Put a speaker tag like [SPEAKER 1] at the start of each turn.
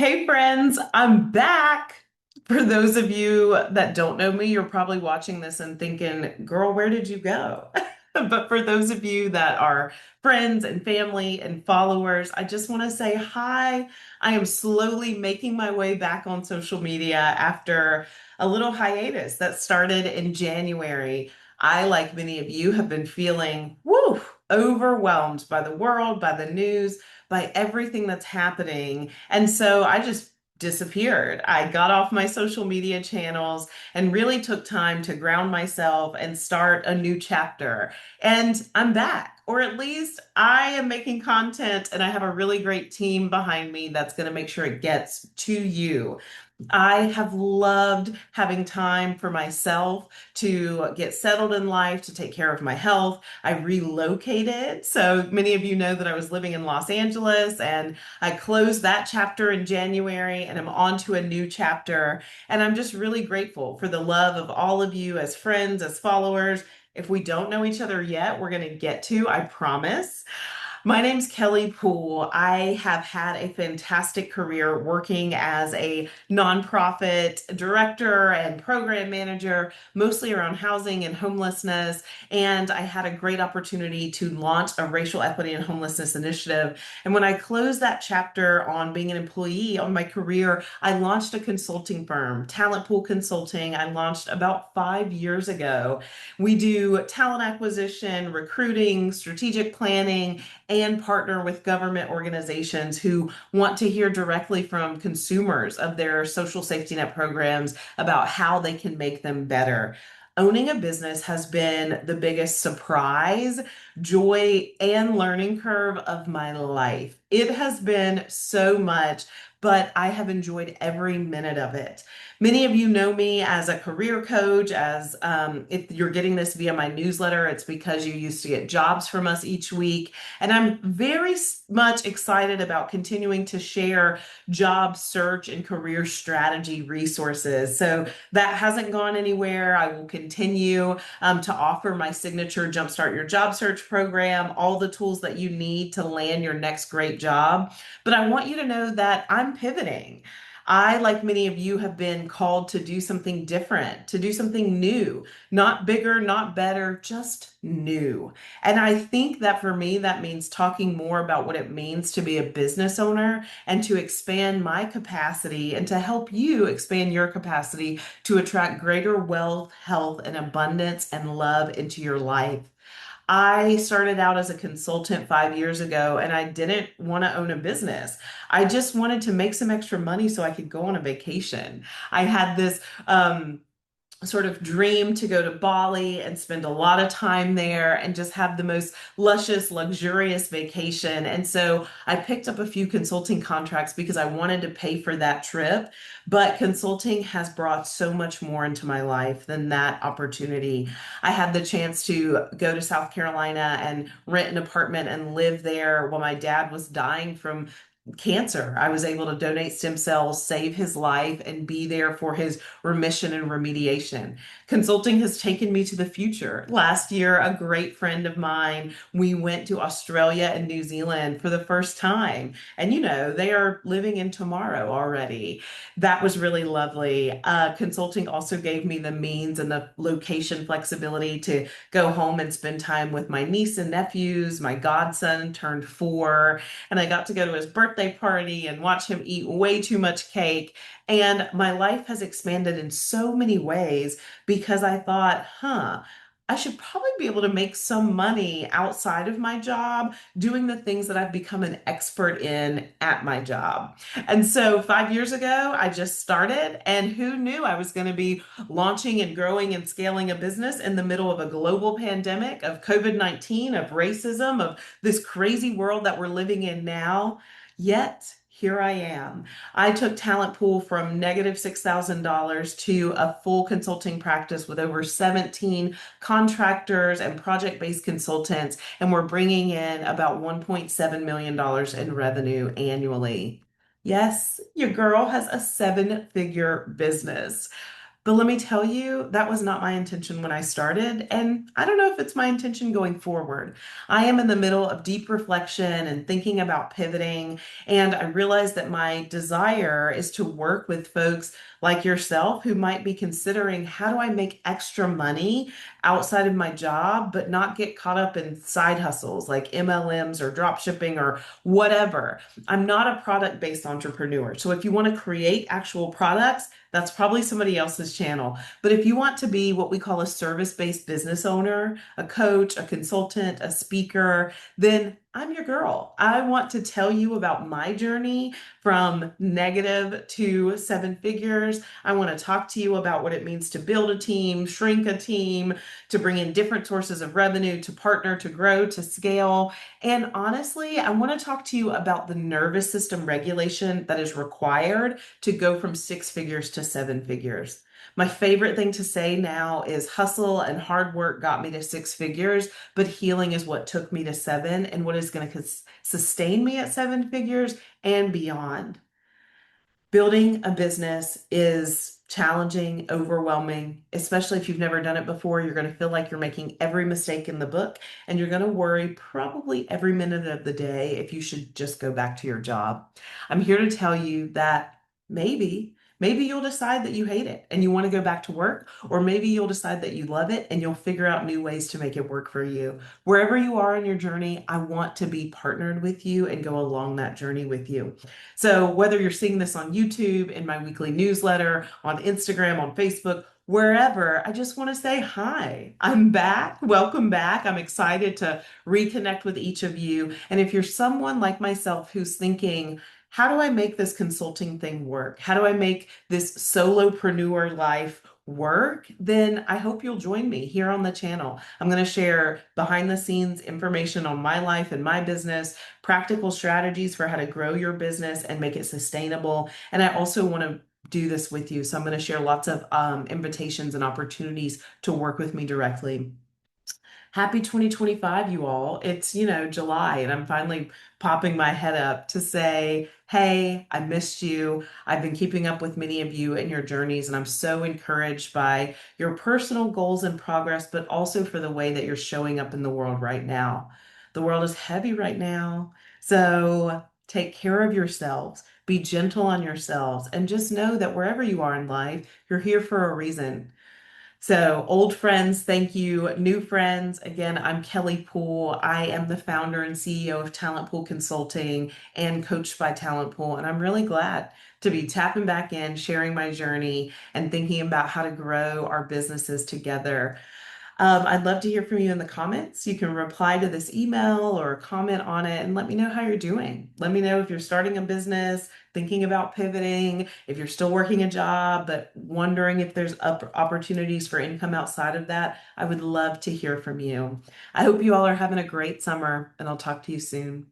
[SPEAKER 1] Hey friends, I'm back. For those of you that don't know me, you're probably watching this and thinking, girl, where did you go? But for those of you that are friends and family and followers, I just want to say hi. I am slowly making my way back on social media after a little hiatus that started in January. I, like many of you, have been feeling, overwhelmed by the world, by the news, by everything that's happening. And so I just disappeared. I got off my social media channels and really took time to ground myself and start a new chapter. And I'm back, or at least I am making content and I have a really great team behind me that's going to make sure it gets to you. I have loved having time for myself to get settled in life, to take care of my health. I relocated. So many of you know that I was living in Los Angeles and I closed that chapter in January and I'm on to a new chapter. And I'm just really grateful for the love of all of you as friends, as followers. If we don't know each other yet, we're going to get to, I promise. My name's Kelly Poole. I have had a fantastic career working as a nonprofit director and program manager, mostly around housing and homelessness. And I had a great opportunity to launch a racial equity and homelessness initiative. And when I closed that chapter on being an employee on my career, I launched a consulting firm, Talent Pool Consulting. I launched about 5 years ago. We do talent acquisition, recruiting, strategic planning, and partner with government organizations who want to hear directly from consumers of their social safety net programs about how they can make them better. Owning a business has been the biggest surprise, joy, and learning curve of my life. It has been so much, but I have enjoyed every minute of it. Many of you know me as a career coach, as if you're getting this via my newsletter, it's because you used to get jobs from us each week. And I'm very much excited about continuing to share job search and career strategy resources. So that hasn't gone anywhere. I will continue to offer my signature Jumpstart Your Job Search program, all the tools that you need to land your next great job. But I want you to know that I'm pivoting. I, like many of you, have been called to do something different, to do something new, not bigger, not better, just new. And I think that for me, that means talking more about what it means to be a business owner and to expand my capacity and to help you expand your capacity to attract greater wealth, health, and abundance and love into your life. I started out as a consultant 5 years ago and I didn't want to own a business. I just wanted to make some extra money so I could go on a vacation. I had this sort of dream to go to Bali and spend a lot of time there and just have the most luscious, luxurious vacation. And so I picked up a few consulting contracts because I wanted to pay for that trip. But consulting has brought so much more into my life than that opportunity. I had the chance to go to South Carolina and rent an apartment and live there while my dad was dying from cancer. I was able to donate stem cells, save his life, and be there for his remission and remediation. Consulting has taken me to the future. Last year, a great friend of mine, we went to Australia and New Zealand for the first time. And they are living in tomorrow already. That was really lovely. Consulting also gave me the means and the location flexibility to go home and spend time with my niece and nephews. My godson turned 4 and I got to go to his birthday party and watch him eat way too much cake. And my life has expanded in so many ways because I thought, I should probably be able to make some money outside of my job doing the things that I've become an expert in at my job. And so 5 years ago, I just started, and who knew I was going to be launching and growing and scaling a business in the middle of a global pandemic of COVID-19, of racism, of this crazy world that we're living in now. Yet here I am. I took Talent Pool from negative $6,000 to a full consulting practice with over 17 contractors and project-based consultants, and we're bringing in about $1.7 million in revenue annually. Yes, your girl has a seven-figure business. But let me tell you, that was not my intention when I started, and I don't know if it's my intention going forward. I am in the middle of deep reflection and thinking about pivoting, and I realize that my desire is to work with folks like yourself who might be considering how do I make extra money outside of my job, but not get caught up in side hustles like MLMs or drop shipping or whatever. I'm not a product-based entrepreneur. So if you want to create actual products, that's probably somebody else's channel. But if you want to be what we call a service-based business owner, a coach, a consultant, a speaker, then I'm your girl. I want to tell you about my journey from negative to seven figures. I want to talk to you about what it means to build a team, shrink a team, to bring in different sources of revenue, to partner, to grow, to scale. And honestly, I want to talk to you about the nervous system regulation that is required to go from six figures to seven figures. My favorite thing to say now is hustle and hard work got me to six figures, but healing is what took me to seven and what is going to sustain me at seven figures and beyond. Building a business is challenging, overwhelming, especially if you've never done it before. You're going to feel like you're making every mistake in the book, and you're going to worry probably every minute of the day if you should just go back to your job. I'm here to tell you that maybe you'll decide that you hate it and you want to go back to work, or maybe you'll decide that you love it and you'll figure out new ways to make it work for you. Wherever you are in your journey, I want to be partnered with you and go along that journey with you. So whether you're seeing this on YouTube, in my weekly newsletter, on Instagram, on Facebook, wherever, I just want to say hi. I'm back. Welcome back. I'm excited to reconnect with each of you. And if you're someone like myself who's thinking, how do I make this consulting thing work? How do I make this solopreneur life work? Then I hope you'll join me here on the channel. I'm going to share behind the scenes information on my life and my business, practical strategies for how to grow your business and make it sustainable. And I also want to do this with you. So I'm going to share lots of invitations and opportunities to work with me directly. Happy 2025, you all. It's, July, and I'm finally popping my head up to say, hey, I missed you. I've been keeping up with many of you and your journeys, and I'm so encouraged by your personal goals and progress, but also for the way that you're showing up in the world right now. The world is heavy right now. So take care of yourselves, be gentle on yourselves, and just know that wherever you are in life, you're here for a reason. So, old friends, thank you. New friends, again, I'm Kelly Poole. I am the founder and CEO of Talent Pool Consulting and coached by Talent Pool. And I'm really glad to be tapping back in, sharing my journey, and thinking about how to grow our businesses together. I'd love to hear from you in the comments. You can reply to this email or comment on it and let me know how you're doing. Let me know if you're starting a business, thinking about pivoting, if you're still working a job, but wondering if there's opportunities for income outside of that. I would love to hear from you. I hope you all are having a great summer, and I'll talk to you soon.